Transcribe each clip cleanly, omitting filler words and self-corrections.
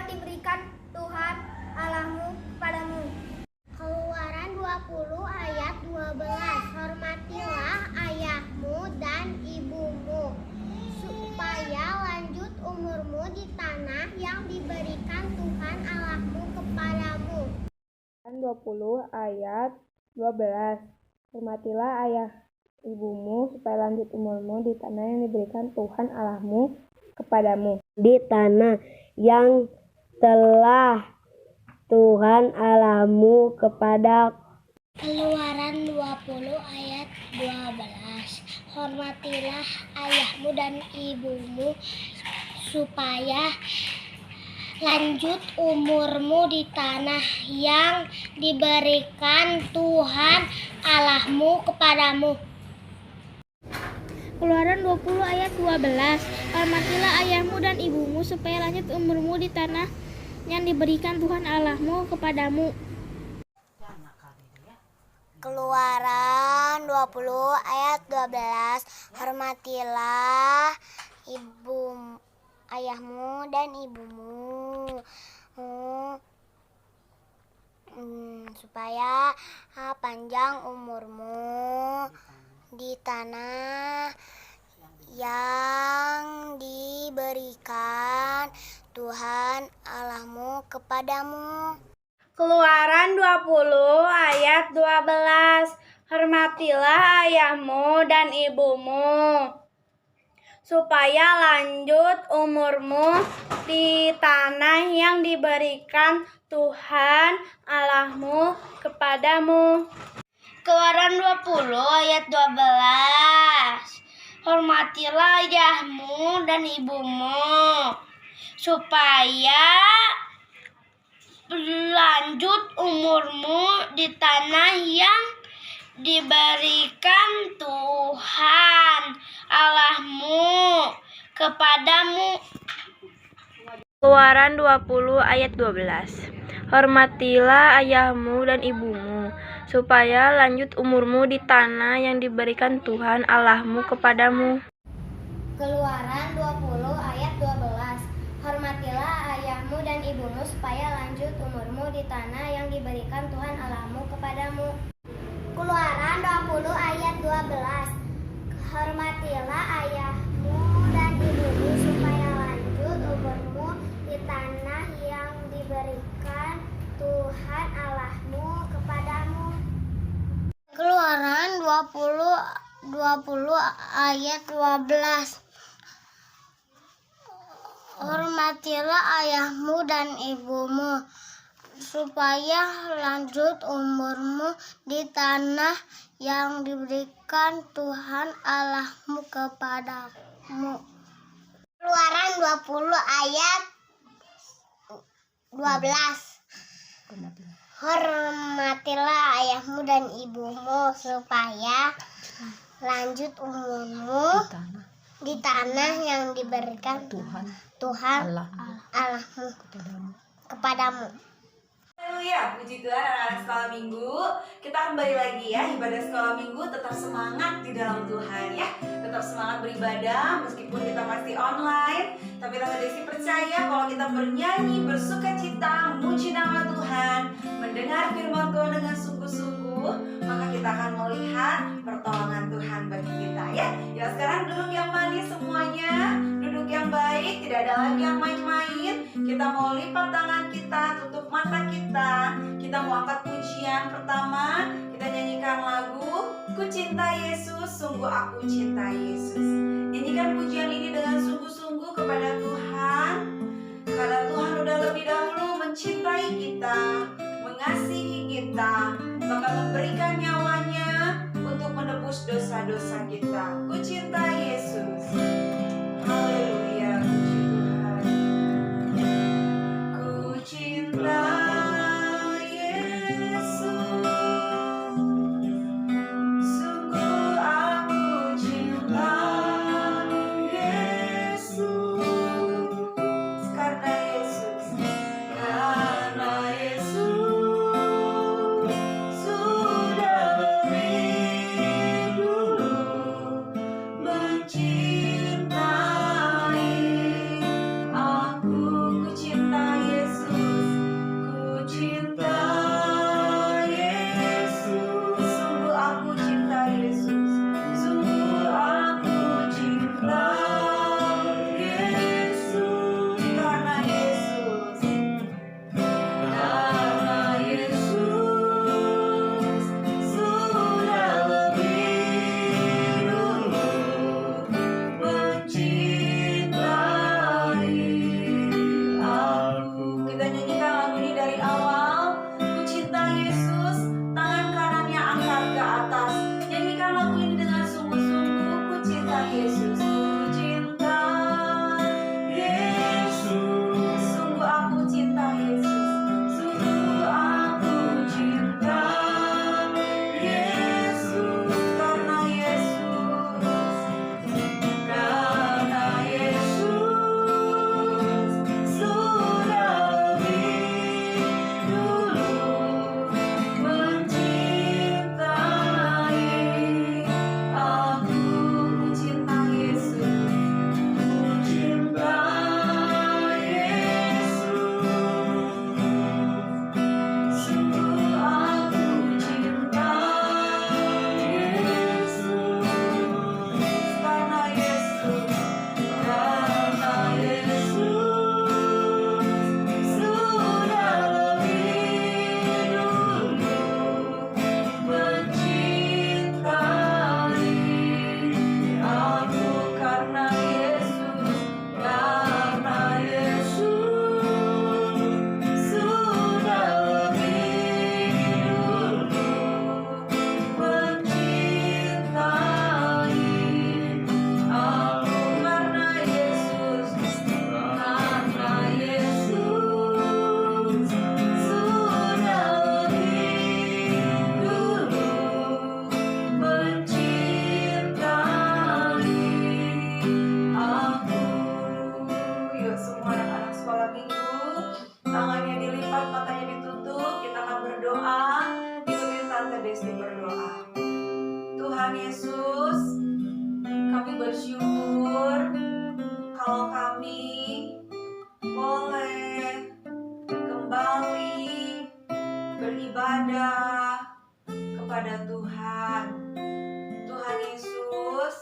diberikan Tuhan Allahmu kepadamu. Keluaran 20 ayat 12. Hormatilah ayahmu dan ibumu, supaya lanjut umurmu di tanah yang diberikan Tuhan Allahmu kepadamu. Keluaran 20 ayat 12. Hormatilah ayah ibumu supaya lanjut umurmu di tanah yang diberikan Tuhan Allahmu kepadamu. Di tanah yang telah Tuhan Allahmu kepada. Keluaran 20 ayat 12. Hormatilah ayahmu dan ibumu, supaya lanjut umurmu di tanah yang diberikan Tuhan Allahmu kepadamu. Keluaran 20 ayat 12. Hormatilah ayahmu dan ibumu supaya lanjut umurmu di tanah yang diberikan Tuhan Allahmu kepadamu. Keluaran 20 ayat 12. Hormatilah ayahmu dan ibumu, supaya panjang umurmu di tanah yang diberikan Tuhan Allahmu kepadamu. Keluaran 20 ayat 12. Hormatilah ayahmu dan ibumu, supaya lanjut umurmu di tanah yang diberikan Tuhan Allahmu kepadamu. Keluaran 20 ayat 12. Hormatilah ayahmu dan ibumu, supaya lanjut umurmu di tanah yang diberikan Tuhan Allahmu kepadamu. Keluaran 20 ayat 12. Hormatilah ayahmu dan ibumu, supaya lanjut umurmu di tanah yang diberikan Tuhan Allahmu kepadamu. Keluaran 20 ayat 12. Hormatilah ayahmu dan ibumu, supaya lanjut umurmu di tanah yang diberikan Tuhan Allahmu kepadamu. Keluaran 20 ayat 12. Hormatilah ayahmu dan ibumu, supaya lanjut umurmu di tanah yang diberikan Tuhan Allahmu kepadamu. Keluaran 20 ayat 12. Hormatilah ayahmu dan ibumu, supaya lanjut umurmu di tanah yang diberikan Tuhan Allahmu kepadamu. Keluaran 20 ayat 12. Hormatilah ayahmu dan ibumu, supaya lanjut umurmu di tanah yang diberikan Tuhan Allahmu kepadamu. Haleluya, puji Tuhan anak-anak sekolah minggu. Kita kembali lagi ya, ibadah sekolah minggu. Tetap semangat di dalam Tuhan ya. Tetap semangat beribadah meskipun kita masih online. Tapi Tante Desi percaya kalau kita bernyanyi, bersuka cita, muji nama Tuhan, mendengar firman Tuhan dengan sungguh-sungguh, maka kita akan melihat pertolongan Tuhan bagi kita ya. Ya sekarang duduk yang manis semuanya, duduk yang baik, tidak ada lagi yang main-main. Kita mau lipat tangan kita, tutup mata kita mau angkat pujian pertama. Kita nyanyikan lagu Ku Cinta Yesus, Sungguh Aku Cinta Yesus. Nyanyikan pujian ini dengan sungguh-sungguh kepada Tuhan, karena Tuhan udah lebih dahulu mencintai kita, mengasihi kita, bahkan memberikan nyawanya untuk menebus dosa-dosa kita. Ku cinta Yesus. Haleluya, puji Tuhan. Ku cinta Jesus. Desti berdoa. Tuhan Yesus, kami bersyukur kalau kami boleh kembali beribadah kepada Tuhan. Tuhan Yesus,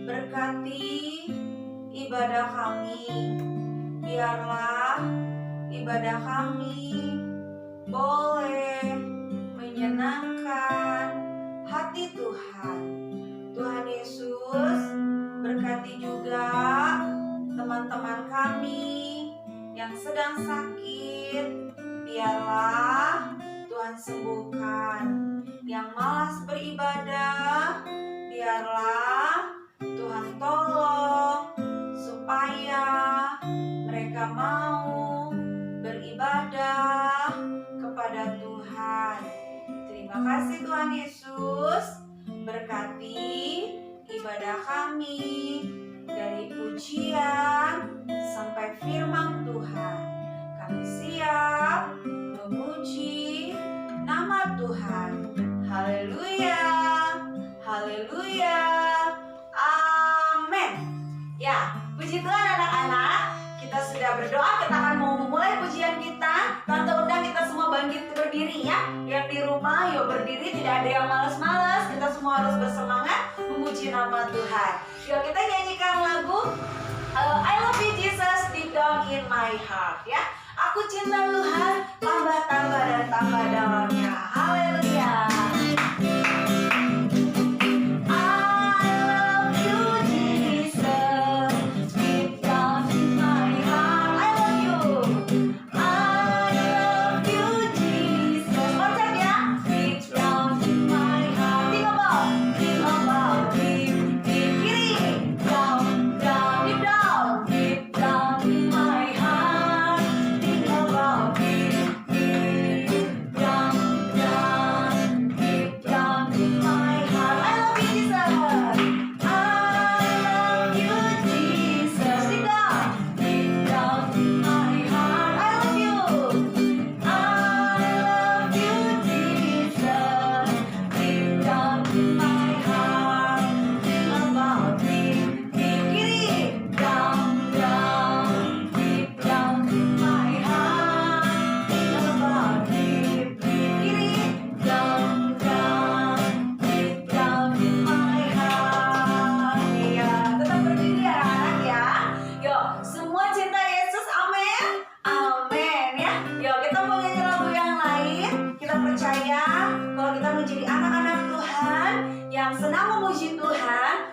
berkati ibadah kami. Biarlah ibadah kami boleh menyenangkan hati Tuhan. Tuhan Yesus, berkati juga teman-teman kami yang sedang sakit. Biarlah Tuhan sembuhkan. Yang malas beribadah, biarlah Tuhan tolong supaya mereka mau beribadah kepada Tuhan. Terima kasih Tuhan Yesus, berkati ibadah kami dari pujian sampai firman Tuhan. Kami siap memuji nama Tuhan. Haleluya, haleluya, amin. Ya, puji Tuhan anak-anak. Kita sudah berdoa, kita akan mau memulai pujian kita. Tante undang kita semua bangkit berdiri ya. Yang di rumah yuk berdiri, tidak ada yang malas-malas. Kita semua harus bersemangat memuji nama Tuhan. Yuk kita nyanyikan lagu I love you Jesus deep down in my heart ya. Aku cinta Tuhan, tambah-tambah dan tambah dalamnya. Haleluya.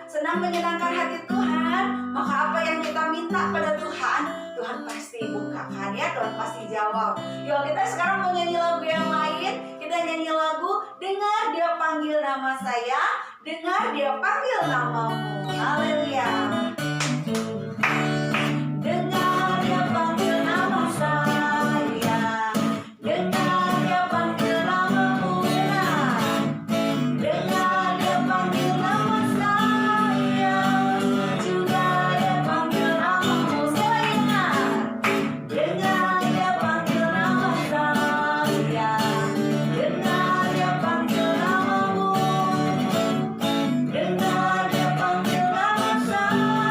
Senang menyenangkan hati Tuhan, maka apa yang kita minta pada Tuhan, Tuhan pasti bukakan ya, Tuhan pasti jawab. Yuk kita sekarang mau nyanyi lagu yang lain. Kita nyanyi lagu Dengar Dia Panggil Nama Saya, Dengar Dia Panggil Namamu. Haleluya. Dengar Dia panggil nama saya, dengar Dia panggil namamu. Dengar Dia panggil nama saya, juga Dia panggil namamu. Dengar Dia panggil nama saya, dengar Dia panggil namamu. Dengar Dia panggil nama saya.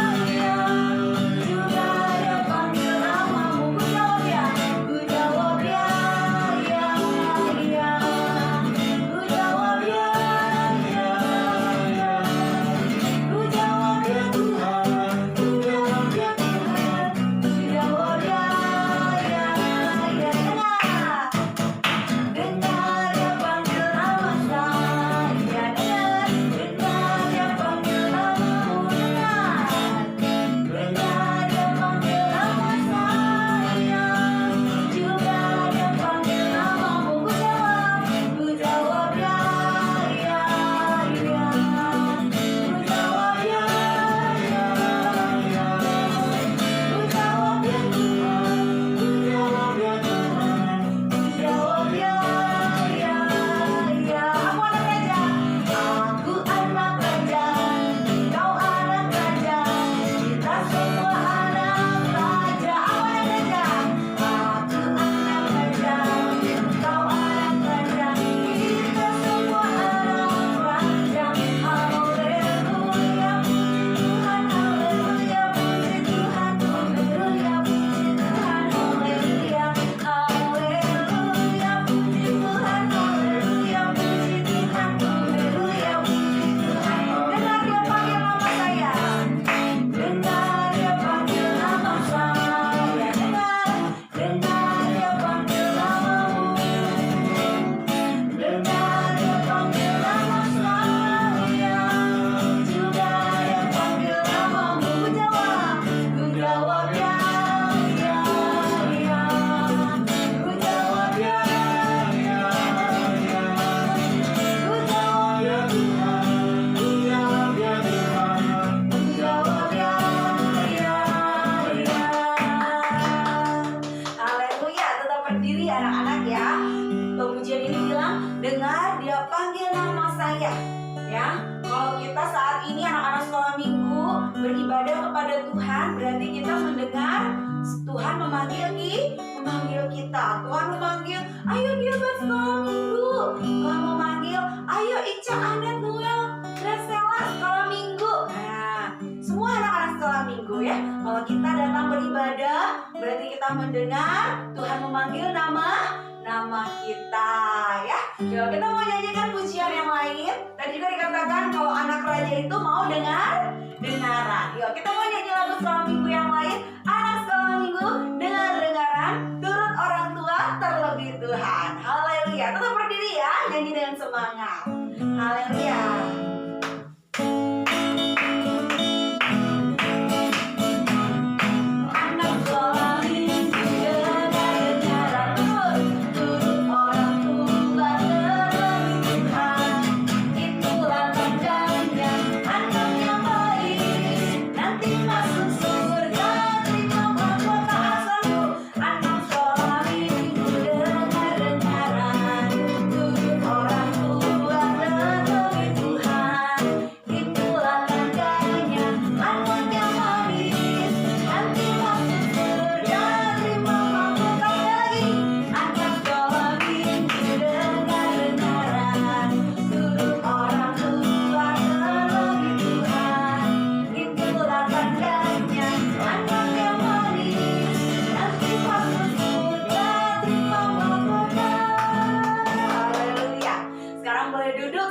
panggil nama saya. Ya, kalau kita saat ini anak-anak sekolah minggu beribadah kepada Tuhan, berarti kita mendengar Tuhan memanggil kita. Tuhan memanggil, ayo Gilbert sekolah minggu. Tuhan memanggil, ayo Ica, Anet, Noel, Graciela sekolah minggu. Nah, semua anak-anak sekolah minggu ya. Kalau kita datang beribadah, berarti kita mendengar Tuhan memanggil nama kita ya. Yuk kita mau nyanyikan pujian yang lain. Tadi juga dikatakan kalau anak raja itu mau dengaran. Yuk kita mau nyanyi lagu sekolah minggu yang lain. Anak sekolah minggu dengaran, turut orang tua terlebih Tuhan. Haleluya. Tetap berdiri ya, nyanyi dengan semangat. Haleluya.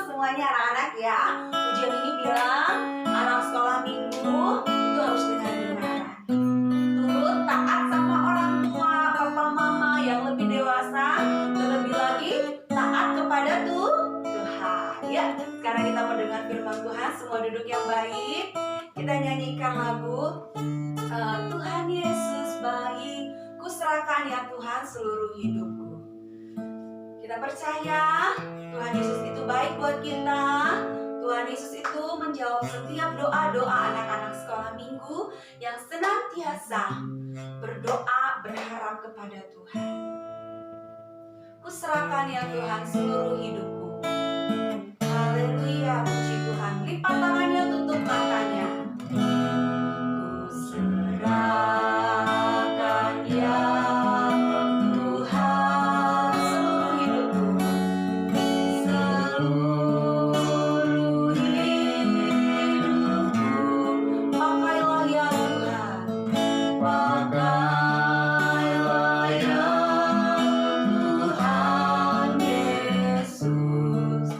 Semuanya anak-anak ya. Ujian ini bilang anak sekolah minggu itu harus dengar-dengaran. Turut taat sama orang tua, papa mama yang lebih dewasa, terlebih lagi taat kepada Tuhan. Ya, sekarang kita mendengar firman Tuhan. Semua duduk yang baik. Kita nyanyikan lagu Tuhan Yesus baik, ku serahkan ya Tuhan seluruh hidupku. Kita percaya Tuhan Yesus itu baik buat kita. Tuhan Yesus itu menjawab setiap doa-doa anak-anak sekolah minggu yang senantiasa berdoa berharap kepada Tuhan. Ku serahkan ya Tuhan seluruh hidupku. Haleluya, puji Tuhan. Lipat tangannya, tutup matanya. Ku serahkan ya Yesus.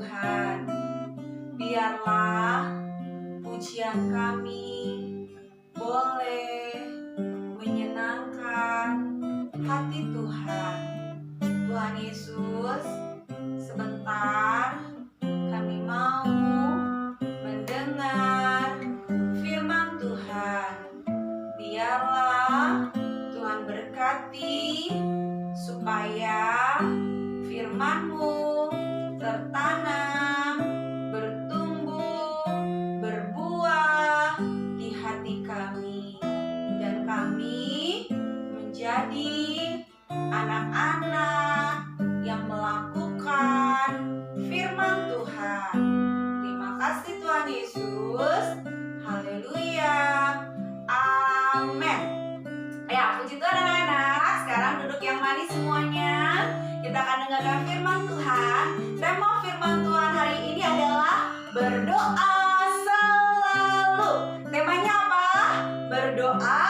Tuhan. Biarlah pujian kami boleh menyenangkan hati Tuhan. Tuhan Yesus, sebentar kami mau mendengar firman Tuhan. Biarlah Tuhan berkati supaya firman-Mu tertanam, bertumbuh, berbuah di hati kami, dan kami menjadi anak-anak yang melakukan firman Tuhan. Terima kasih Tuhan Yesus. Haleluya. Amin. Ya, puji Tuhan anak-anak. Sekarang duduk yang manis semuanya. Kita akan dengarkan firman Tuhan. Tema firman Tuhan hari ini adalah berdoa selalu. Temanya apa? Berdoa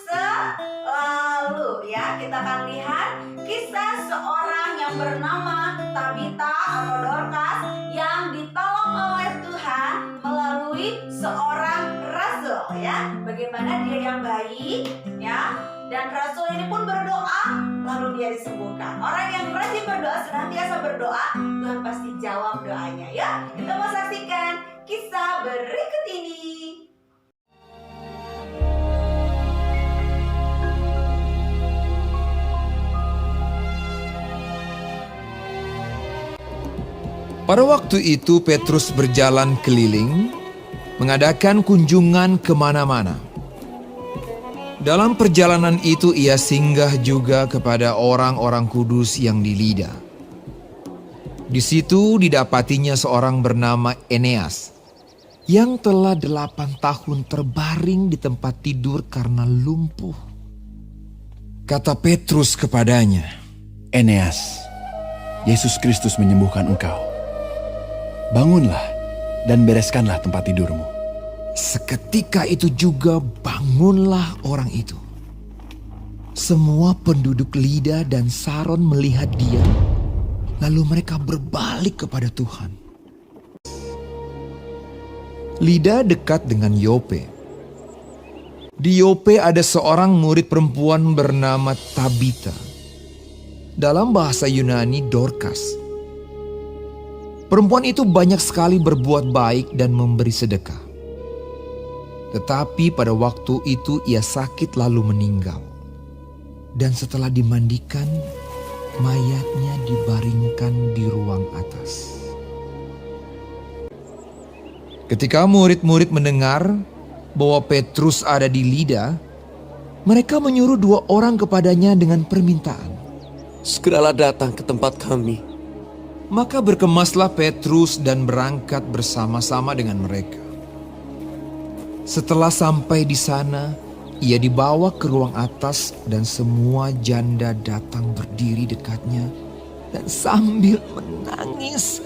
selalu. Ya, kita akan lihat kisah seorang yang bernama Tabita atau Dorcas yang ditolong oleh Tuhan melalui seorang rasul, ya. Bagaimana dia yang baik, ya. Dan rasul ini pun berdoa, lalu dia disembuhkan. Orang yang rajin berdoa, senantiasa berdoa, Tuhan pasti jawab doanya, ya. Kita mau saksikan kisah berikut ini. Pada waktu itu Petrus berjalan keliling, mengadakan kunjungan kemana-mana. Dalam perjalanan itu ia singgah juga kepada orang-orang kudus yang di Lida. Di situ didapatinya seorang bernama Eneas, yang telah 8 tahun terbaring di tempat tidur karena lumpuh. Kata Petrus kepadanya, Eneas, Yesus Kristus menyembuhkan engkau. Bangunlah dan bereskanlah tempat tidurmu. Seketika itu juga bangunlah orang itu. Semua penduduk Lida dan Saron melihat dia, lalu mereka berbalik kepada Tuhan. Lida dekat dengan Yope. Di Yope ada seorang murid perempuan bernama Tabita. Dalam bahasa Yunani, Dorcas. Perempuan itu banyak sekali berbuat baik dan memberi sedekah. Tetapi pada waktu itu ia sakit lalu meninggal. Dan setelah dimandikan, mayatnya dibaringkan di ruang atas. Ketika murid-murid mendengar bahwa Petrus ada di Lida, mereka menyuruh 2 orang kepadanya dengan permintaan. Segeralah datang ke tempat kami. Maka berkemaslah Petrus dan berangkat bersama-sama dengan mereka. Setelah sampai di sana, ia dibawa ke ruang atas dan semua janda datang berdiri dekatnya dan sambil menangis.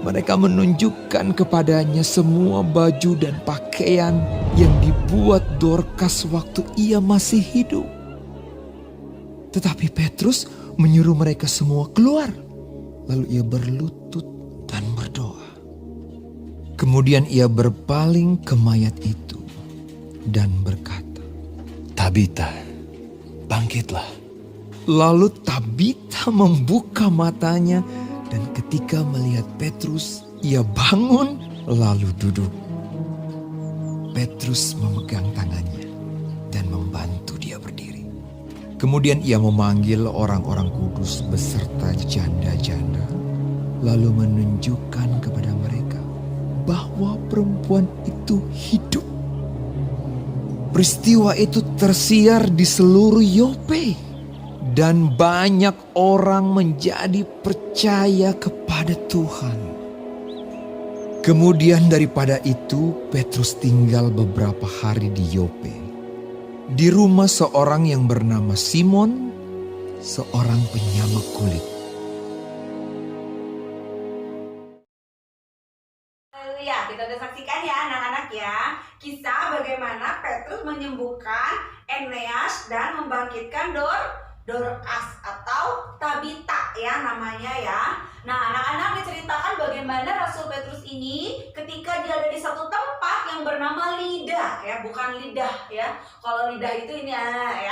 Mereka menunjukkan kepadanya semua baju dan pakaian yang dibuat Dorcas waktu ia masih hidup. Tetapi Petrus menyuruh mereka semua keluar. Lalu ia berlutut dan berdoa. Kemudian ia berpaling ke mayat itu dan berkata, Tabita, bangkitlah. Lalu Tabita membuka matanya dan ketika melihat Petrus, ia bangun lalu duduk. Petrus memegang tangannya dan membantu dia berdiri. Kemudian ia memanggil orang-orang kudus beserta janda-janda, lalu menunjukkan kepada mereka bahwa perempuan itu hidup. Peristiwa itu tersiar di seluruh Yope, dan banyak orang menjadi percaya kepada Tuhan. Kemudian daripada itu, Petrus tinggal beberapa hari di Yope, di rumah seorang yang bernama Simon, seorang penyamak kulit. Ya, kita udah saksikan ya anak-anak ya, kisah bagaimana Petrus menyembuhkan Eneas dan membangkitkan Dorcas atau Tabita ya namanya ya. Nah, anak-anak diceritakan bagaimana Rasul Petrus ini ketika dia ada di satu tempat yang bernama Lida, ya, bukan lidah, ya. Kalau lidah itu ini ya.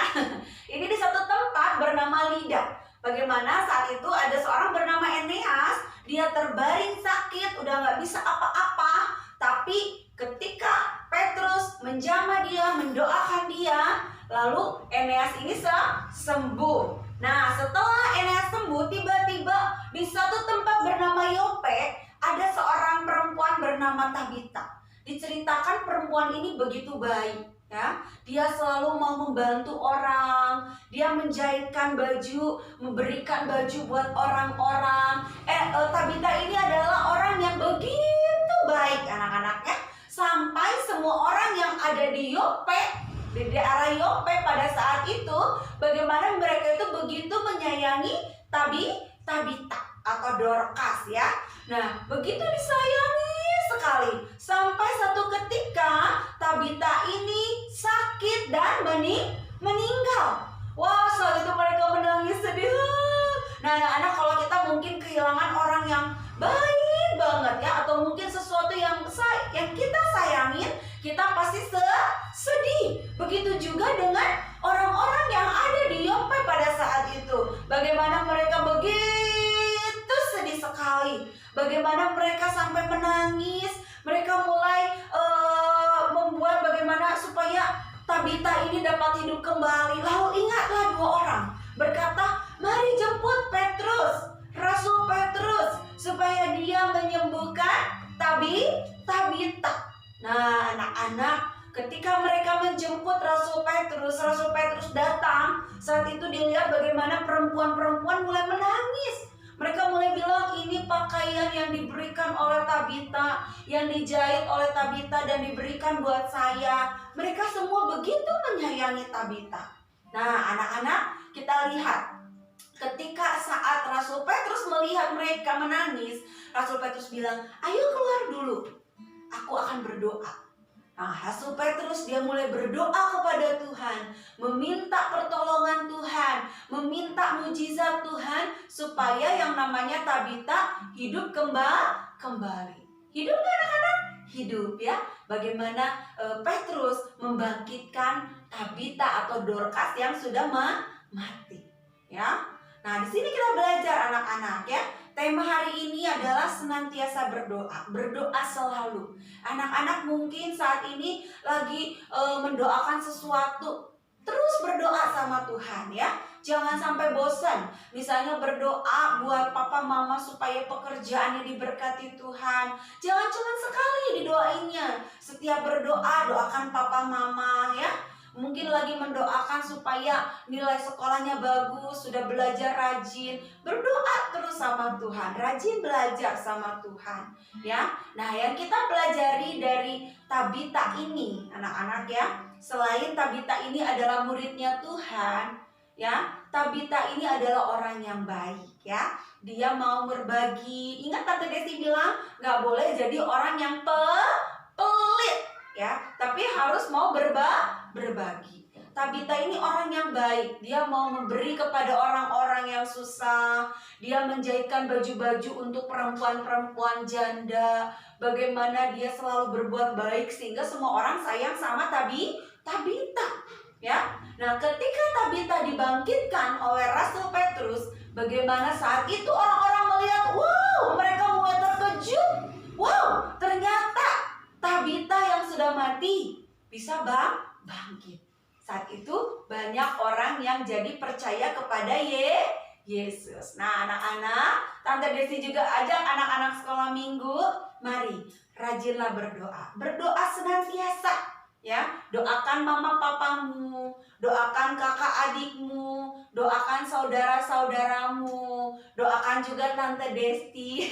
Ini di satu tempat bernama Lida. Bagaimana saat itu ada seorang bernama Eneas, dia terbaring sakit, udah nggak bisa apa-apa. Tapi ketika Petrus menjamah dia, mendoakan dia, lalu Eneas ini sembuh. Nah, setelah Eneas sembuh, tiba-tiba di satu tempat bernama Yope ada seorang perempuan bernama Tabita. Diceritakan perempuan ini begitu baik, ya. Dia selalu mau membantu orang, dia menjahitkan baju, memberikan baju buat orang-orang. Tabita ini adalah orang yang begitu baik, anak-anak, ya. Sampai semua orang yang ada di Yope, di daerah Yope pada saat itu, bagaimana mereka itu begitu menyayangi Tabita atau Dorcas, ya. Nah, begitu disayangi sekali sampai satu ketika Tabita ini sakit dan meninggal. Wah, saat itu mereka menangis sedih. Nah, anak-anak, kalau kita mungkin kehilangan orang yang baik banget, ya, atau mungkin sesuatu yang kita sayangin, kita pasti sedih. Begitu juga dengan orang-orang yang ada di Yope pada saat itu. Bagaimana mereka begitu sedih sekali. Bagaimana mereka sampai menangis. Mereka mulai membuat bagaimana supaya Tabita ini dapat hidup kembali. Lalu ingatlah dua orang berkata, mari jemput Petrus, Rasul Petrus, supaya dia menyembuhkan Tabita. Nah, anak-anak, ketika mereka menjemput Rasul Petrus datang. Saat itu dilihat bagaimana perempuan-perempuan mulai menangis. Mereka mulai bilang, ini pakaian yang diberikan oleh Tabita, yang dijahit oleh Tabita dan diberikan buat saya. Mereka semua begitu menyayangi Tabita. Nah, anak-anak, kita lihat ketika saat Rasul Petrus melihat mereka menangis, Rasul Petrus bilang, ayo keluar dulu, aku akan berdoa. Nah, Rasul Petrus dia mulai berdoa kepada Tuhan, meminta pertolongan Tuhan, meminta mujizat Tuhan supaya yang namanya Tabita hidup kembali. Hidup nggak, anak-anak? Hidup, ya. Bagaimana Petrus membangkitkan Tabita atau Dorcas yang sudah mati, ya. Nah, di sini kita belajar, anak-anak, ya. Tema hari ini adalah senantiasa berdoa. Berdoa selalu. Anak-anak mungkin saat ini lagi mendoakan sesuatu. Terus berdoa sama Tuhan, ya. Jangan sampai bosan. Misalnya berdoa buat papa mama supaya pekerjaannya diberkati Tuhan. Jangan cuma sekali didoainnya. Setiap berdoa, doakan papa mama, ya. Mungkin lagi mendoakan supaya nilai sekolahnya bagus, sudah belajar rajin. Berdoa terus sama Tuhan, rajin belajar sama Tuhan, ya. Nah, yang kita pelajari dari Tabita ini, anak-anak, ya. Selain Tabita ini adalah muridnya Tuhan, ya. Tabita ini adalah orang yang baik, ya. Dia mau berbagi. Ingat Tante Desi bilang, nggak boleh jadi orang yang pelit, ya, tapi harus mau berbagi. Tabita ini orang yang baik. Dia mau memberi kepada orang-orang yang susah. Dia menjahitkan baju-baju untuk perempuan-perempuan janda. Bagaimana dia selalu berbuat baik sehingga semua orang sayang sama Tabita, ya. Nah, ketika Tabita dibangkitkan oleh Rasul Petrus, bagaimana saat itu orang-orang melihat, wow, mereka mulai terkejut. Wow, ternyata Tabita yang sudah mati bisa bangkit. Saat itu banyak orang yang jadi percaya kepada Yesus. Nah, anak-anak, Tante Desi juga ajak anak-anak sekolah minggu, mari rajinlah berdoa. Berdoa senantiasa, ya. Doakan mama papamu, doakan kakak adikmu, doakan saudara-saudaramu, doakan juga Tante Desti,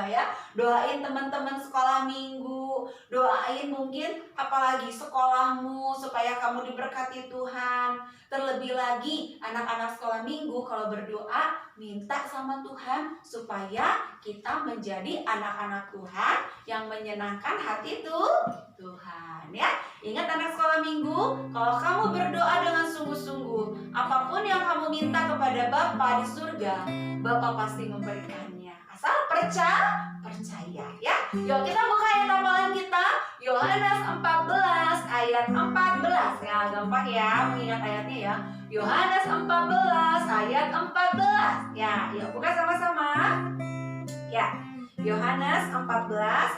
ya. Doain teman-teman sekolah minggu, doain mungkin apalagi sekolahmu supaya kamu diberkati Tuhan. Terlebih lagi anak-anak sekolah minggu kalau berdoa minta sama Tuhan supaya kita menjadi anak-anak Tuhan yang menyenangkan hati Tuhan, ya. Ingat anak sekolah minggu, kalau kamu berdoa dengan sungguh-sungguh, apapun yang kamu minta kepada Bapa di surga, Bapa pasti memberikannya. asal percaya ya. Yuk kita buka ayat hafalan kita, Yohanes 14 ayat 14 ya. Gampang ya mengingat ayatnya ya. Yohanes 14 ayat 14 ya. Yuk buka sama-sama ya. Yohanes 14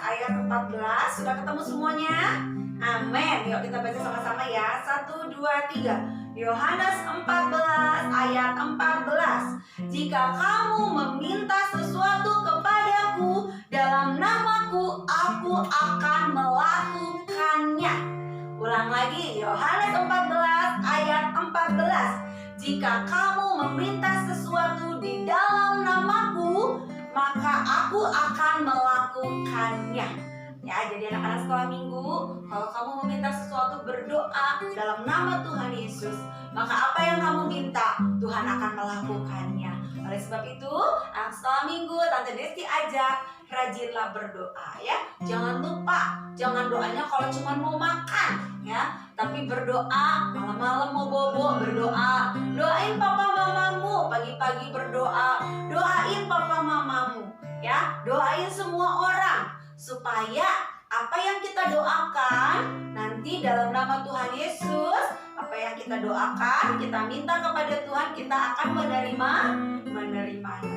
ayat 14. Sudah ketemu semuanya? Amin. Yuk kita baca sama-sama ya. 1, 2, 3. Yohanes 14 ayat 14. Jika kamu meminta sesuatu kepadaku dalam namaku, aku akan melakukannya. Ulang lagi, Yohanes 14 ayat 14. Jika kamu meminta sesuatu di dalam namaku, maka aku akan melakukannya. Ya, jadi anak-anak sekolah minggu, kalau kamu meminta sesuatu berdoa dalam nama Tuhan Yesus, maka apa yang kamu minta, Tuhan akan melakukannya. Oleh sebab itu, anak sekolah minggu, Tante Desti ajak, rajinlah berdoa ya. Jangan lupa, jangan doanya kalau cuma mau makan ya, tapi berdoa malam-malam mau bobo berdoa. Doain papa mamamu, pagi-pagi berdoa. Doain papa mamamu ya, doain semua orang supaya apa yang kita doakan nanti dalam nama Tuhan Yesus, apa yang kita doakan, kita minta kepada Tuhan, kita akan menerimanya.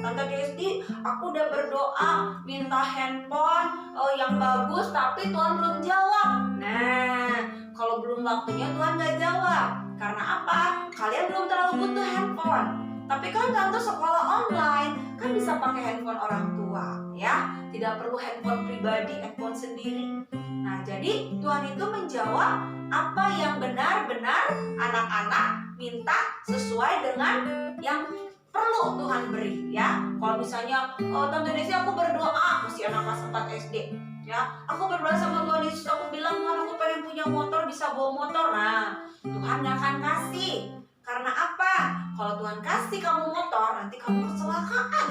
Tante Desti, aku udah berdoa minta handphone yang bagus, tapi Tuhan belum jawab. Nah, kalau belum waktunya Tuhan gak jawab. Karena apa? Kalian belum terlalu butuh handphone. Tapi kan Tante sekolah online, kan bisa pakai handphone orang tua ya. Tidak perlu handphone pribadi, handphone sendiri. Nah, jadi Tuhan itu menjawab apa yang benar-benar anak-anak minta sesuai dengan yang perlu Tuhan beri ya. Kalau misalnya, Tante Desi aku berdoa, mesti anak kelas 4 SD ya. Aku berdoa sama Tuhan Yesus, aku bilang Tuhan aku pengen punya motor, bisa bawa motor. Nah, Tuhan gak akan kasih. Karena apa? Kalau Tuhan kasih kamu motor, nanti kamu kecelakaan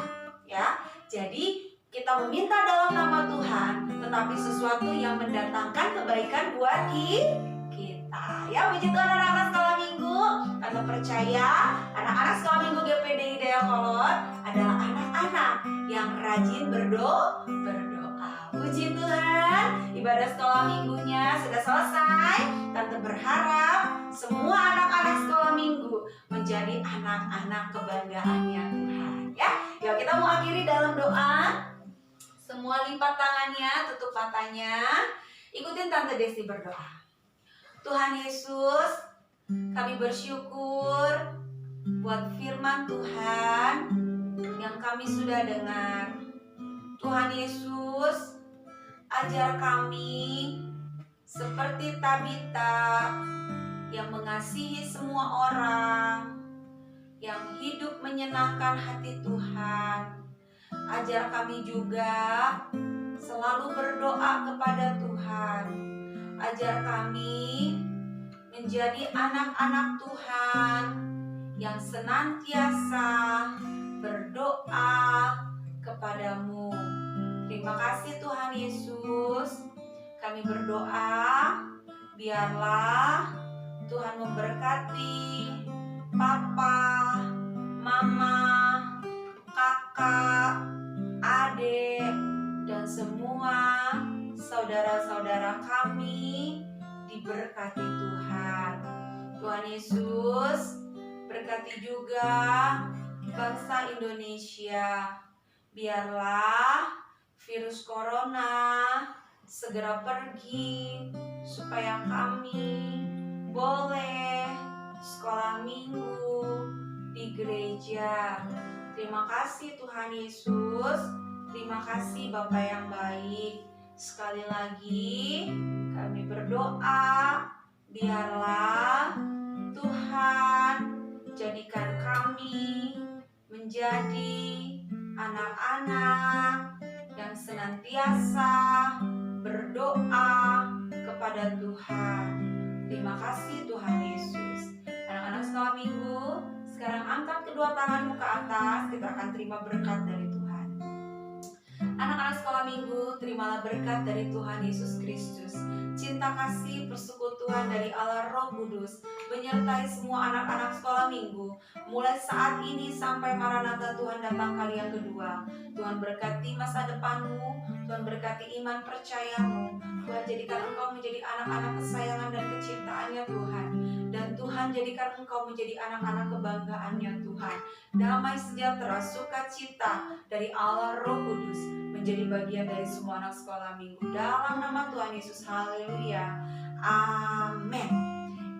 ya. Jadi kita meminta dalam nama Tuhan, tetapi sesuatu yang mendatangkan kebaikan buat kita ya. Puji Tuhan anak-anak sekolah minggu. Tante percaya anak-anak sekolah minggu GPDI Dayakolot adalah anak-anak yang rajin berdoa. Puji Tuhan, ibadah sekolah minggunya sudah selesai. Tante berharap semua anak-anak sekolah minggu menjadi anak-anak kebanggaannya Tuhan ya. Yuk kita mau akhiri dalam doa. Semua lipat tangannya, tutup matanya. Ikutin Tante Desti berdoa. Tuhan Yesus, kami bersyukur buat firman Tuhan yang kami sudah dengar. Tuhan Yesus, ajar kami seperti Tabita yang mengasihi semua orang, yang hidup menyenangkan hati Tuhan. Ajar kami juga selalu berdoa kepada Tuhan. Ajar kami menjadi anak-anak Tuhan yang senantiasa berdoa kepadamu. Terima kasih Tuhan Yesus. Kami berdoa, biarlah Tuhan memberkati Papa, Mama, kakak, adik, dan semua saudara-saudara kami diberkati Tuhan. Tuhan Yesus, berkati juga bangsa Indonesia. Biarlah virus corona segera pergi, supaya kami boleh sekolah minggu di gereja. Terima kasih Tuhan Yesus. Terima kasih Bapa yang baik. Sekali lagi kami berdoa, biarlah Tuhan jadikan kami menjadi anak-anak yang senantiasa berdoa kepada Tuhan. Terima kasih Tuhan Yesus. Anak-anak sekolah minggu, sekarang angkat kedua tanganmu ke atas, kita akan terima berkat dari Tuhan. Anak-anak anak-anak sekolah minggu, terimalah berkat dari Tuhan Yesus Kristus. Cinta kasih persekutuan dari Allah Roh Kudus menyertai semua anak-anak sekolah minggu mulai saat ini sampai Maranatha Tuhan datang kali yang kedua. Tuhan berkati masa depanmu, Tuhan berkati iman percayamu. Tuhan jadikan engkau menjadi anak-anak kesayangan dan kecintaannya Tuhan. Dan Tuhan jadikan engkau menjadi anak-anak kebanggaannya Tuhan. Damai sejahtera, sukacita dari Allah Roh Kudus menjadi bagian dari semua anak sekolah minggu. Dalam nama Tuhan Yesus, haleluya, amin.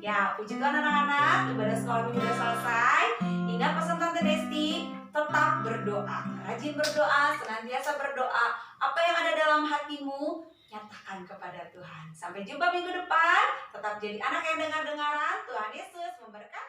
Ya, puji Tuhan anak-anak, ibadah sekolah minggu sudah selesai. Ingat pesan Tante Desti, tetap berdoa, rajin berdoa, senantiasa berdoa. Apa yang ada dalam hatimu, nyatakan kepada Tuhan. Sampai jumpa minggu depan. Tetap jadi anak yang dengar-dengaran. Tuhan Yesus memberkati.